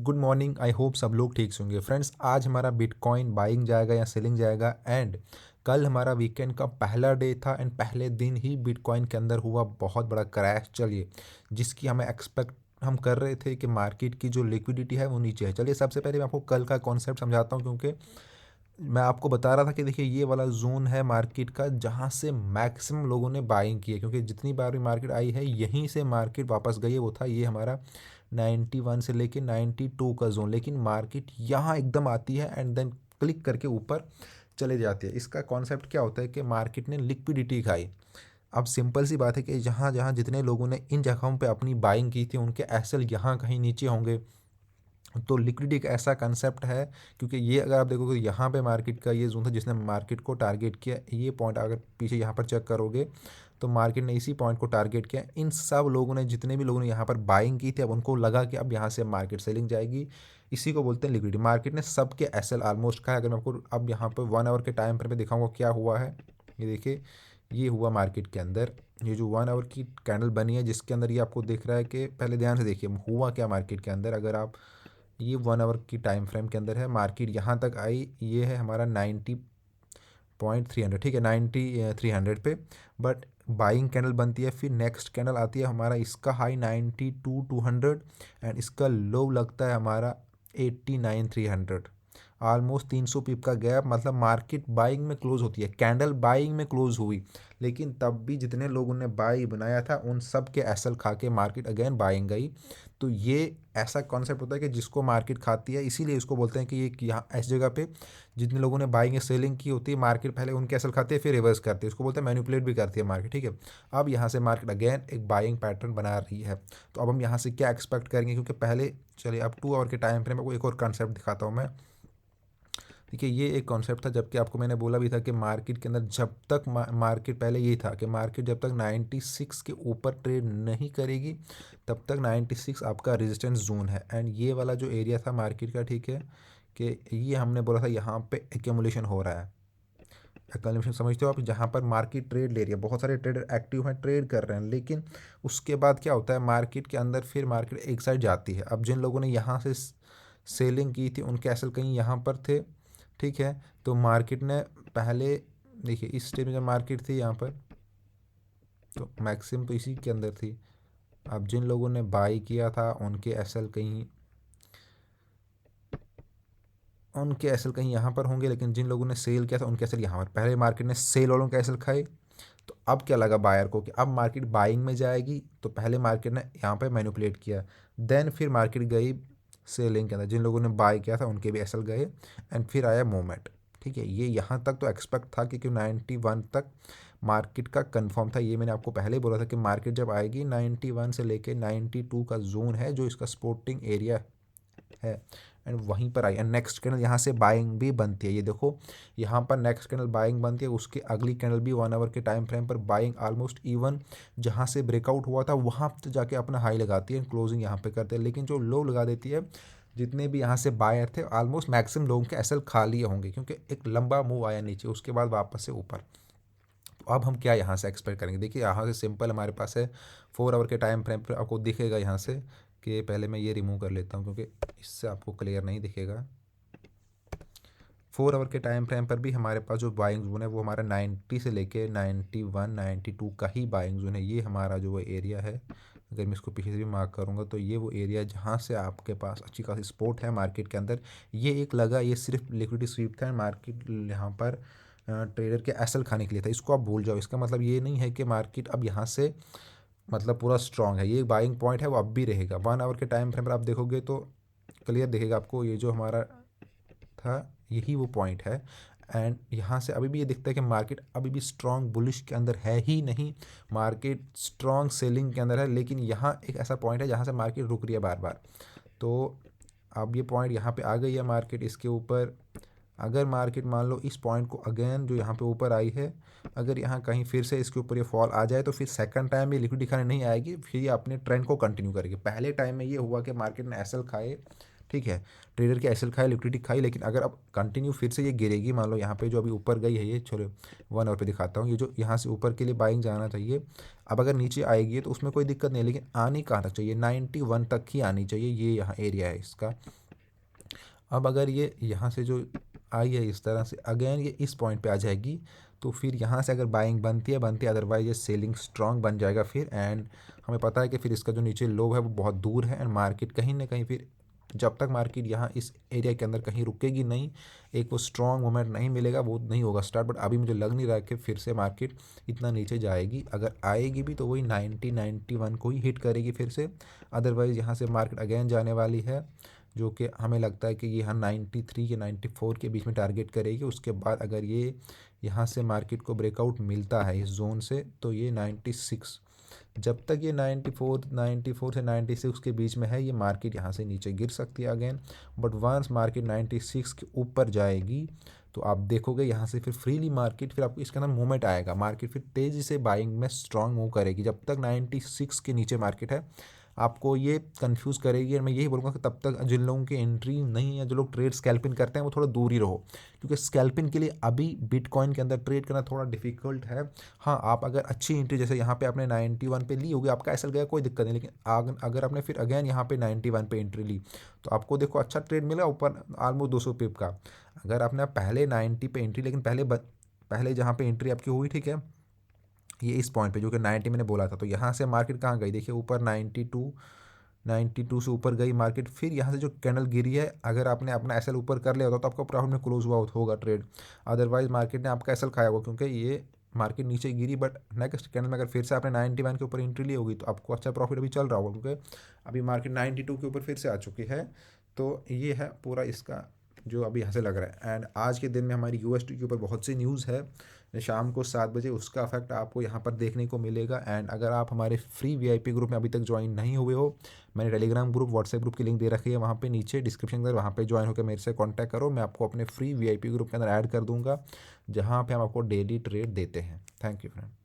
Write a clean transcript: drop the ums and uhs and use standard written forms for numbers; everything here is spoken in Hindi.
Good morning. आई होप सब लोग ठीक से होंगे। फ्रेंड्स, आज हमारा बिटकॉइन बाइंग जाएगा या सेलिंग जाएगा। एंड कल हमारा वीकेंड का पहला डे था एंड पहले दिन ही बिटकॉइन के अंदर हुआ बहुत बड़ा क्रैश। चलिए, जिसकी हमें एक्सपेक्ट हम कर रहे थे कि मार्केट की जो लिक्विडिटी है वो नीचे है। चलिए, सबसे पहले मैं आपको कल का कॉन्सेप्ट समझाता हूँ, क्योंकि मैं आपको बता रहा था कि देखिए ये वाला जोन है मार्केट का जहाँ से मैक्सिमम लोगों ने बाइंग की है, क्योंकि जितनी बार भी मार्केट आई है यहीं से मार्केट वापस गई है। वो था ये हमारा 91 से लेके 92 का जोन। लेकिन मार्केट यहाँ एकदम आती है एंड देन क्लिक करके ऊपर चले जाती है। इसका कॉन्सेप्ट क्या होता है कि मार्केट ने लिक्विडिटी खाई। अब सिंपल सी बात है कि जहाँ जहाँ जितने लोगों ने इन जगहों पे अपनी बाइंग की थी उनके एसएल यहाँ कहीं नीचे होंगे। तो लिक्विडिटी एक ऐसा कंसेप्ट है, क्योंकि ये अगर आप देखोगे यहाँ पे मार्केट का ये जोन था जिसने मार्केट को टारगेट किया। ये पॉइंट अगर पीछे यहाँ पर चेक करोगे तो मार्केट ने इसी पॉइंट को टारगेट किया। इन सब लोगों ने, जितने भी लोगों ने यहाँ पर बाइंग की थी, अब उनको लगा कि अब यहाँ से मार्केट सेलिंग जाएगी। इसी को बोलते हैं लिक्विडिटी। मार्केट ने सबके एसएल ऑलमोस्ट खाया। अगर मैं आपको अब यहाँ पर 1 आवर के टाइम पर दिखाऊंगा क्या हुआ है, ये देखिए ये हुआ मार्केट के अंदर। ये जो 1 आवर की कैंडल बनी है जिसके अंदर ये आपको दिख रहा है कि पहले ध्यान से देखिए हुआ क्या मार्केट के अंदर। अगर आप ये 1 आवर की टाइम फ्रेम के अंदर है, मार्केट यहाँ तक आई। ये है हमारा 90.300, ठीक है, 9300 पे। बट बाइंग कैंडल बनती है, फिर नेक्स्ट कैंडल आती है हमारा इसका हाई 92,200 एंड इसका लो लगता है हमारा 89,300। ऑलमोस्ट 300 पिप का गैप, मतलब मार्केट बाइंग में क्लोज होती है, कैंडल बाइंग में क्लोज हुई। लेकिन तब भी जितने लोगों ने बाई बनाया था उन सब के एसएल खा के मार्केट अगेन बाइंग गई। तो ये ऐसा कॉन्सेप्ट होता है कि जिसको मार्केट खाती है, इसीलिए इसको बोलते हैं कि ये यहाँ इस जगह पे जितने लोगों ने बाइंग या सेलिंग की होती है, मार्केट पहले उनके एसल खाते हैं फिर रिवर्स करती है। इसको बोलते हैं मैनिपुलेट भी करती है मार्केट, ठीक है। अब यहाँ से मार्केट अगेन एक बाइंग पैटर्न बना रही है। तो अब हम यहाँ से क्या एक्सपेक्ट करेंगे, क्योंकि पहले चलिए अब 2 आवर के टाइम फ्रेम में आपको एक और कॉन्सेप्ट दिखाता हूँ मैं। देखिए ये एक कॉन्सेप्ट था, जबकि आपको मैंने बोला भी था कि मार्केट के अंदर जब तक मार्केट पहले यही था कि मार्केट जब तक 96 के ऊपर ट्रेड नहीं करेगी तब तक 96 आपका रेजिस्टेंस जोन है। एंड ये वाला जो एरिया था मार्केट का, ठीक है, कि ये हमने बोला था यहाँ पे एक्यूमुलेशन हो रहा है। एक्यूमुलेशन समझते हो आप, जहाँ पर मार्केट ट्रेड ले रही है, बहुत सारे ट्रेडर एक्टिव हैं, ट्रेड कर रहे हैं। लेकिन उसके बाद क्या होता है मार्केट के अंदर, फिर मार्केट एक साइड जाती है। अब जिन लोगों ने यहाँ से सेलिंग की थी उनके एसल कहीं यहाँ पर थे, ठीक है। तो मार्केट ने पहले देखिए इस स्टेज में जब मार्केट थी यहाँ पर, तो मैक्सिमम तो इसी के अंदर थी। अब जिन लोगों ने बाई किया था उनके एसल कहीं यहाँ पर होंगे, लेकिन जिन लोगों ने सेल किया था उनके एसल यहाँ पर। पहले मार्केट ने सेल वालों के एसल खाए। तो अब क्या लगा बायर को कि अब मार्केट बाइंग में जाएगी, तो पहले मार्केट ने यहाँ पे मैनिपुलेट किया। देन फिर मार्केट गई सेलिंग के अंदर, जिन लोगों ने बाय किया था उनके भी एसल गए एंड फिर आया मूवमेंट, ठीक है। ये यहाँ तक तो एक्सपेक्ट था, क्योंकि 91 तक मार्केट का कंफर्म था। ये मैंने आपको पहले ही बोला था कि मार्केट जब आएगी 91 से लेके 92 का जोन है जो इसका सपोर्टिंग एरिया है, एंड वहीं पर आई। एंड नेक्स्ट कैंडल यहाँ से बाइंग भी बनती है। ये देखो यहाँ पर नेक्स्ट कैंडल बाइंग बनती है, उसकी अगली कैंडल भी 1 आवर के टाइम फ्रेम पर बाइंग ऑलमोस्ट इवन जहाँ से ब्रेकआउट हुआ था वहाँ पर जाके अपना हाई लगाती है, क्लोजिंग यहाँ पे करते हैं। लेकिन जो लो लगा देती है, जितने भी यहाँ से बायर थे ऑलमोस्ट मैक्सिमम लोगों के एसएल खाली होंगे, क्योंकि एक लंबा मूव आया नीचे, उसके बाद वापस से ऊपर। तो अब हम क्या यहाँ से एक्सपेक्ट करेंगे, देखिए यहाँ से सिंपल हमारे पास है 4 आवर के टाइम फ्रेम पर आपको दिखेगा यहाँ से कि पहले मैं ये रिमूव कर लेता हूँ क्योंकि इससे आपको क्लियर नहीं दिखेगा। 4 आवर के टाइम फ्रेम पर भी हमारे पास जो बाइंग जोन है वो हमारा 90 से लेके 91 92 का ही बाइंग जोन है। ये हमारा जो एरिया है, अगर मैं इसको पीछे से भी मार्क करूँगा तो ये वो एरिया जहाँ से आपके पास अच्छी खासी सपोर्ट है मार्केट के अंदर। ये एक लगा, ये सिर्फ लिक्विडिटी स्वीप था, मार्केट यहाँ पर ट्रेडर के एसल खाने के लिए था। इसको आप भूल जाओ। इसका मतलब ये नहीं है कि मार्केट अब यहाँ से मतलब पूरा स्ट्रांग है। ये बाइंग पॉइंट है, वो अब भी रहेगा। 1 आवर के टाइम फ्रेम पर आप देखोगे तो क्लियर दिखेगा आपको, ये जो हमारा था यही वो पॉइंट है। एंड यहाँ से अभी भी ये दिखता है कि मार्केट अभी भी स्ट्रॉन्ग बुलिश के अंदर है ही नहीं, मार्केट स्ट्रॉन्ग सेलिंग के अंदर है। लेकिन यहाँ एक ऐसा पॉइंट है जहाँ से मार्केट रुक रही है बार बार। तो अब ये पॉइंट यहाँ पे आ गई है मार्केट, इसके ऊपर अगर मार्केट मान लो इस पॉइंट को अगेन जो यहाँ पे ऊपर आई है, अगर यहाँ कहीं फिर से इसके ऊपर ये फॉल आ जाए तो फिर सेकंड टाइम ये लिक्विड दिखाने नहीं आएगी, फिर ये अपने ट्रेंड को कंटिन्यू करेगी। पहले टाइम में ये हुआ कि मार्केट ने एसएल खाए ठीक है। ट्रेडर की एसएल खाई, लिक्विडिटी खाई, लेकिन अगर अब कंटिन्यू फिर से ये गिरेगी, मान लो यहाँ पे जो अभी ऊपर गई है, ये छोड़ो 1 आवर पे दिखाता हूँ, ये जो यहाँ से ऊपर के लिए बाइंग जाना चाहिए। अब अगर नीचे आएगी तो उसमें कोई दिक्कत नहीं है, लेकिन आनी कहाँ तक चाहिए, 91 तक ही आनी चाहिए, ये यहाँ एरिया है इसका। अब अगर ये यहाँ से जो आई है इस तरह से अगेन ये इस पॉइंट पे आ जाएगी, तो फिर यहाँ से अगर बाइंग बनती है, अदरवाइज ये सेलिंग स्ट्रांग बन जाएगा फिर। एंड हमें पता है कि फिर इसका जो नीचे लो है वो बहुत दूर है, एंड मार्केट कहीं ना कहीं फिर जब तक मार्केट यहाँ इस एरिया के अंदर कहीं रुकेगी नहीं, एक वो स्ट्रॉन्ग मोमेंट नहीं मिलेगा, वो नहीं होगा स्टार्ट। बट अभी मुझे लग नहीं रहा कि फिर से मार्केट इतना नीचे जाएगी, अगर आएगी भी तो वही 91 को ही हिट करेगी फिर से। अदरवाइज़ यहाँ से मार्केट अगेन जाने वाली है, जो कि हमें लगता है कि ये यहाँ 93 के 94 के बीच में टारगेट करेगी। उसके बाद अगर ये यहाँ से मार्केट को ब्रेकआउट मिलता है इस जोन से, तो ये 96, जब तक ये 94 से 96 के बीच में है, ये मार्केट यहाँ से नीचे गिर सकती है अगेन। बट वंस मार्केट 96 के ऊपर जाएगी तो आप देखोगे यहाँ से फिर फ्रीली मार्केट, फिर आपको इसके अंदर मूवमेंट आएगा, मार्केट फिर तेज़ी से बाइंग में स्ट्रांग मूव करेगी। जब तक 96 के नीचे मार्केट है, आपको ये कंफ्यूज करेगी। और मैं यही बोलूँगा कि तब तक जिन लोगों की एंट्री नहीं है, जो लोग ट्रेड स्कैल्पिंग करते हैं, वो थोड़ा दूर ही रहो, क्योंकि स्कैल्पिंग के लिए अभी बिटकॉइन के अंदर ट्रेड करना थोड़ा डिफिकल्ट है। हाँ, आप अगर अच्छी एंट्री, जैसे यहाँ पे आपने 91 पे ली होगी, आपका एसएल गया कोई दिक्कत नहीं, लेकिन अगर आपने फिर अगेन यहाँ पे 91 पे एंट्री ली, तो आपको देखो अच्छा ट्रेड मिला ऊपर ऑलमोस्ट 200 पिप का। अगर आपने पहले 90 पे एंट्री, लेकिन पहले जहाँ पे एंट्री आपकी हुई, ठीक है, ये इस पॉइंट पे जो कि 90 मैंने बोला था, तो यहाँ से मार्केट कहाँ गई, देखिए ऊपर 92 से ऊपर गई मार्केट। फिर यहाँ से जो कैंडल गिरी है, अगर आपने अपना एसएल ऊपर कर लिया होता तो आपका प्रॉफिट में क्लोज हुआ होगा ट्रेड। अदरवाइज मार्केट ने आपका एसएल खाया होगा, क्योंकि ये मार्केट नीचे गिरी, बट नेक्स्ट कैंडल में अगर फिर से आपने 91 के ऊपर एंट्री ली होगी तो आपको अच्छा प्रॉफिट अभी चल रहा होगा, क्योंकि अभी मार्केट 92 के ऊपर फिर से आ चुकी है। तो ये है पूरा इसका जो अभी यहाँ से लग रहा है। एंड आज के दिन में हमारी यूएसडी के ऊपर बहुत सी न्यूज़ है, शाम को 7 बजे उसका इफेक्ट आपको यहाँ पर देखने को मिलेगा। एंड अगर आप हमारे फ्री वीआईपी ग्रुप में अभी तक ज्वाइन नहीं हुए हो, मैंने टेलीग्राम ग्रुप, व्हाट्सएप ग्रुप की लिंक दे रखी है वहाँ पे नीचे डिस्क्रिप्शन के अंदर, वहाँ पे ज्वाइन होकर मेरे से कांटेक्ट करो, मैं आपको अपने फ्री वीआईपी ग्रुप के अंदर ऐड कर दूँगा, जहाँ पे हम आपको डेली ट्रेड देते हैं। Thank you friend.